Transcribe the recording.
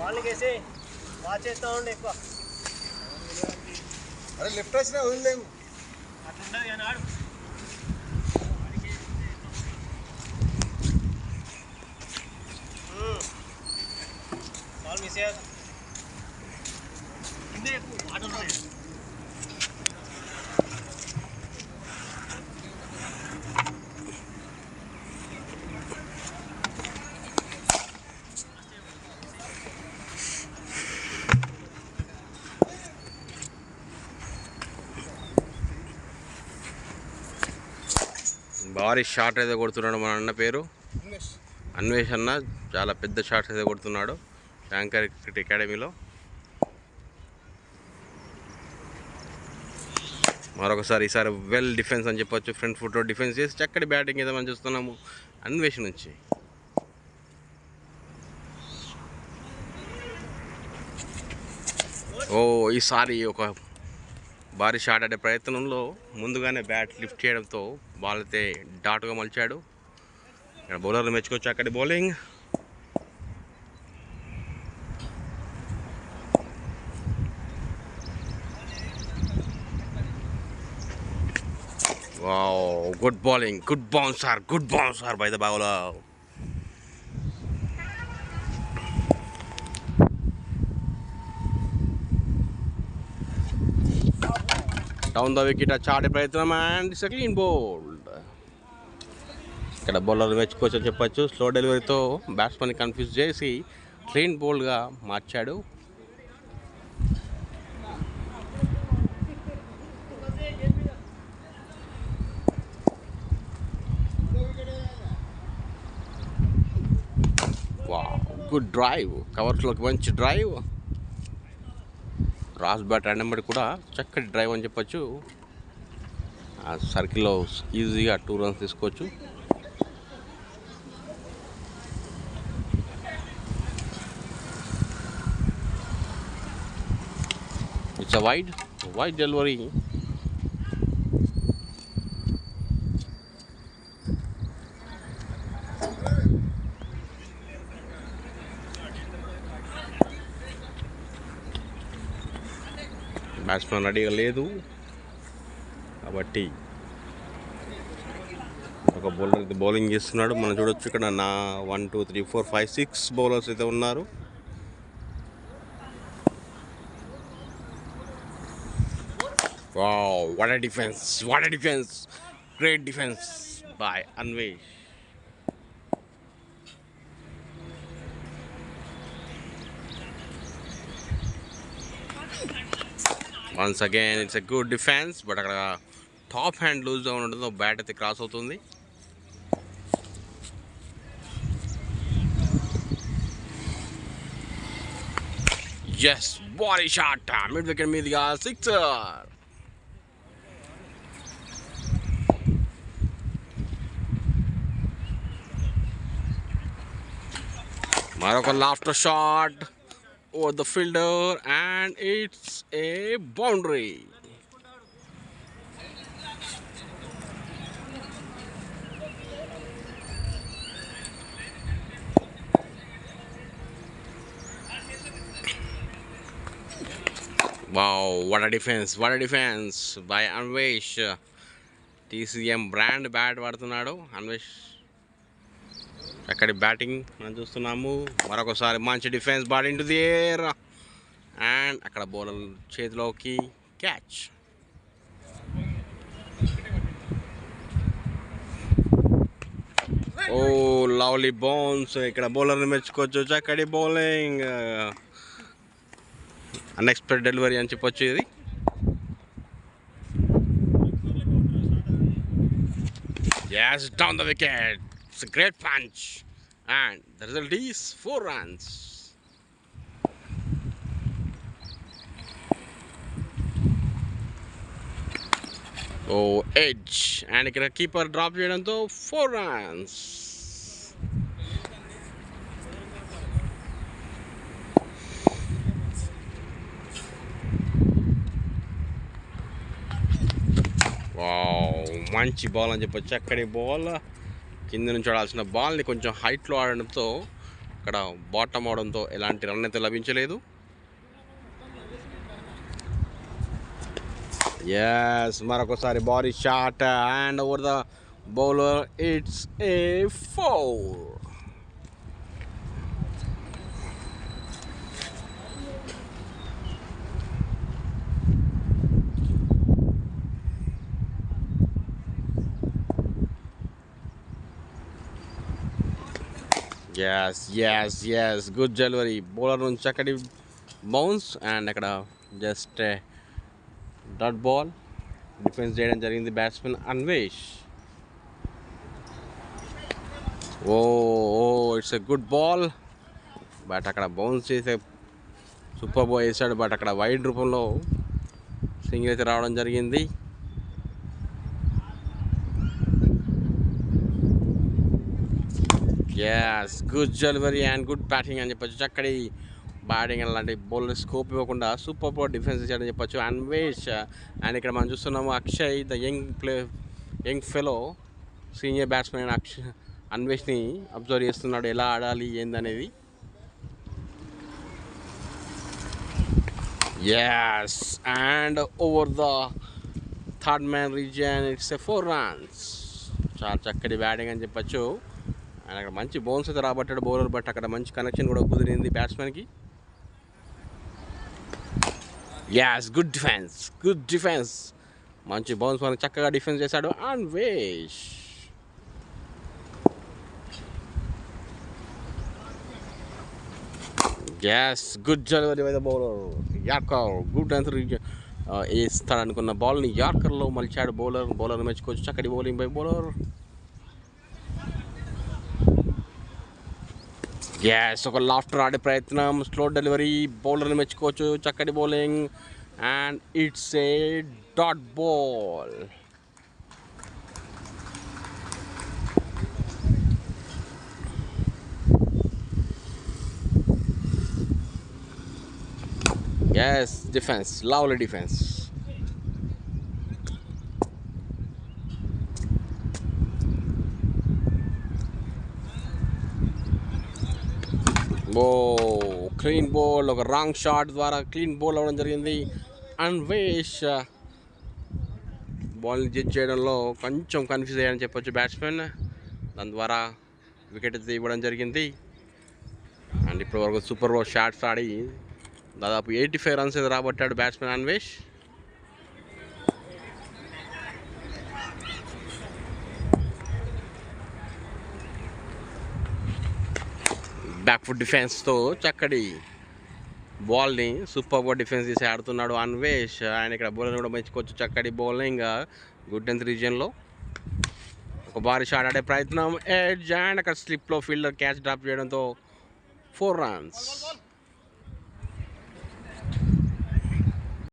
వాళ్ళకేసి watch చేస్తూ ఉండే ఎక్కువ. అరే లెఫ్ట్ వచ్చినా వదిలేము అట్లుండదు కానీ ఆడు బాల్ మిస్ అయ్యారు కింద ఎక్కువ వాటర్ ఉన్నాయి. భారీ షాట్ అయితే కొడుతున్నాడు మన అన్న పేరు అన్వేష్ అన్న. చాలా పెద్ద షాట్స్ అయితే కొడుతున్నాడు యాంకర్ క్రికెట్ అకాడమీలో. మరొకసారి ఈసారి వెల్ డిఫెన్స్ అని చెప్పొచ్చు. ఫ్రంట్ ఫుట్లో డిఫెన్స్ చేసి చక్కటి బ్యాటింగ్ అయితే మనం చూస్తున్నాము అన్వేష్ నుంచి. ఈసారి ఒక భారీ షాట్ ఆడే ప్రయత్నంలో ముందుగానే బ్యాట్ లిఫ్ట్ చేయడంతో బాల్ అయితే డాటుగా మలిచాడు. ఇక్కడ బౌలర్లు మెచ్చుకోవచ్చు అక్కడి bowling. Wow, good bowling, good bouncer by the bowler. Down the wicket చాటే ప్రయత్నం అండ్ ఇట్స్ క్లీన్ బౌల్డ్. ఇక్కడ బౌలర్ మెచ్చుకోవచ్చు అని చెప్పచ్చు. స్లో డెలివరీతో బ్యాట్స్మెన్ కన్ఫ్యూజ్ చేసి క్లీన్ బౌల్డ్గా మార్చాడు. వావ్, గుడ్ డ్రైవ్, కవర్స్లోకి మంచి డ్రైవ్. రాస్ బ్యాట్ ఆడినప్పటి కూడా చక్కటి డ్రైవ్ అని చెప్పచ్చు. ఆ సర్కిల్లో ఈజీగా 2 runs తీసుకోవచ్చు. It's a wide delivery. Batsmen రెడీగా లేదు కాబట్టి ఒక బౌలర్ అయితే బౌలింగ్ చేస్తున్నాడు. మనం చూడొచ్చు ఇక్కడ 1 2 3 4 5 6 బౌలర్స్ అయితే ఉన్నారు. Wow, what a defence, great defence by Anvesh. Once again it's a good defence. But అక్కడ టాప్ హ్యాండ్ లూజ్గా ఉండడంతో బ్యాట్ అయితే క్రాస్ అవుతుంది. Yes, body shot mid wicket మీదుగా సిక్సర్. మరొక lofted shot over the fielder and it's a boundary. Wow, what a defense by Anvesh. TCM brand bat వాడుతున్నాడు అన్వేష్. అక్కడి batting మనం చూస్తున్నాము. మరొకసారి మంచి defence, ball into the air and అక్కడ bowler చేతిలోకి క్యాచ్. Lovely bounce. ఇక్కడ బౌలర్ని మెచ్చుకోవచ్చు. చక్కటి బౌలింగ్, అన్ఎక్స్పెక్టెడ్ డెలివరీ అని చెప్పొచ్చు ఇది. Yes, down the wicket. It's a great punch and the result is 4 runs. Edge and ఇక్కడ కీపర్ డ్రాప్ చేయడంతో 4 runs. మంచి బాల్ అని చెప్పొచ్చు. చక్కటి బాల్ కింద నుంచి ఆడాల్సిన బాల్ని కొంచెం హైట్లో ఆడడంతో ఇక్కడ బాటమ్ అవడంతో ఎలాంటి రన్ అయితే లభించలేదు. ఎస్, మరొకసారి body shot and over the bowler. It's a 4. yes good delivery. Bowler నుంచి చక్కటి బౌన్స్ అండ్ అక్కడ జస్ట్ డాట్ బాల్ డిఫెన్స్ చేయడం జరిగింది batsmen Anvesh. Oh it's a good ball, but అక్కడ బౌన్స్ చేసే సూపర్ బాల్ వేసాడు, బట్ అక్కడ వైడ్ రూపంలో సింగిల్ అయితే రావడం జరిగింది. Good delivery and good batting అని చెప్పొచ్చు. చక్కటి బ్యాటింగ్ అలాంటి బౌలర్ స్కోప్ ఇవ్వకుండా సూపర్ బాల్ డిఫెన్స్ ఇచ్చాడని చెప్పొచ్చు అన్వేష్. అండ్ ఇక్కడ మనం చూస్తున్నాము Akshay the young fellow senior batsmen అన్వేష్ని అబ్జర్వ్ చేస్తున్నాడు ఎలా ఆడాలి ఏందనేది. And over the third man region it's a 4 runs. చాలా చక్కటి బ్యాటింగ్ అని చెప్పచ్చు. అండ్ అక్కడ మంచి బౌన్స్ అయితే రాబట్టాడు బౌలర్, బట్ అక్కడ మంచి కనెక్షన్ కూడా కుదిరింది బ్యాట్స్మెన్కి. గుడ్ డిఫెన్స్, మంచి బౌన్స్ మనకి చక్కగా డిఫెన్స్ చేశాడు Anvesh. Good delivery by the bowler. Yorker good answer. వేస్తాడు అనుకున్న బాల్ని యార్కర్లో మలిచాడు బౌలర్ మెచ్చుకోవచ్చు. చక్కటి బౌలింగ్ బై బౌలర్. ఒక లాఫ్టర్ ఆడే ప్రయత్నం, స్లో డెలివరీ, బౌలర్ని మెచ్చుకోవచ్చు. చక్కటి bowling and it's A dot ball. Defence, lovely defence. Clean bowl, ఒక రాంగ్ షాట్ ద్వారా క్లీన్ బౌల్ అవ్వడం జరిగింది. అన్వేష్ బాల్ని జడ్జ్ చేయడంలో కొంచెం కన్ఫ్యూజ్ అయ్యారని చెప్పొచ్చు బ్యాట్స్మెన్, దాని ద్వారా వికెట్ అయితే ఇవ్వడం జరిగింది. అండ్ ఇప్పటి వరకు సూపర్ ఓవర్ షాట్స్ ఆడి దాదాపు 85 runs అయితే రాబట్టాడు బ్యాట్స్మెన్ అన్వేష్. బ్యాక్ఫుట్ డిఫెన్స్తో చక్కటి బాల్ని సూపర్ బాల్ డిఫెన్స్ చేసి ఆడుతున్నాడు అన్వేష్. ఆయన ఇక్కడ బౌలర్ని కూడా మెచ్చుకోవచ్చు. చక్కటి బౌలింగ్ గుడ్ లెంత్ రీజియన్లో ఒక భారీ షాట్ ఆడే ప్రయత్నం, ఎడ్జ్ అండ్ అక్కడ స్లిప్లో ఫీల్డర్ క్యాచ్ డ్రాప్ చేయడంతో 4 runs.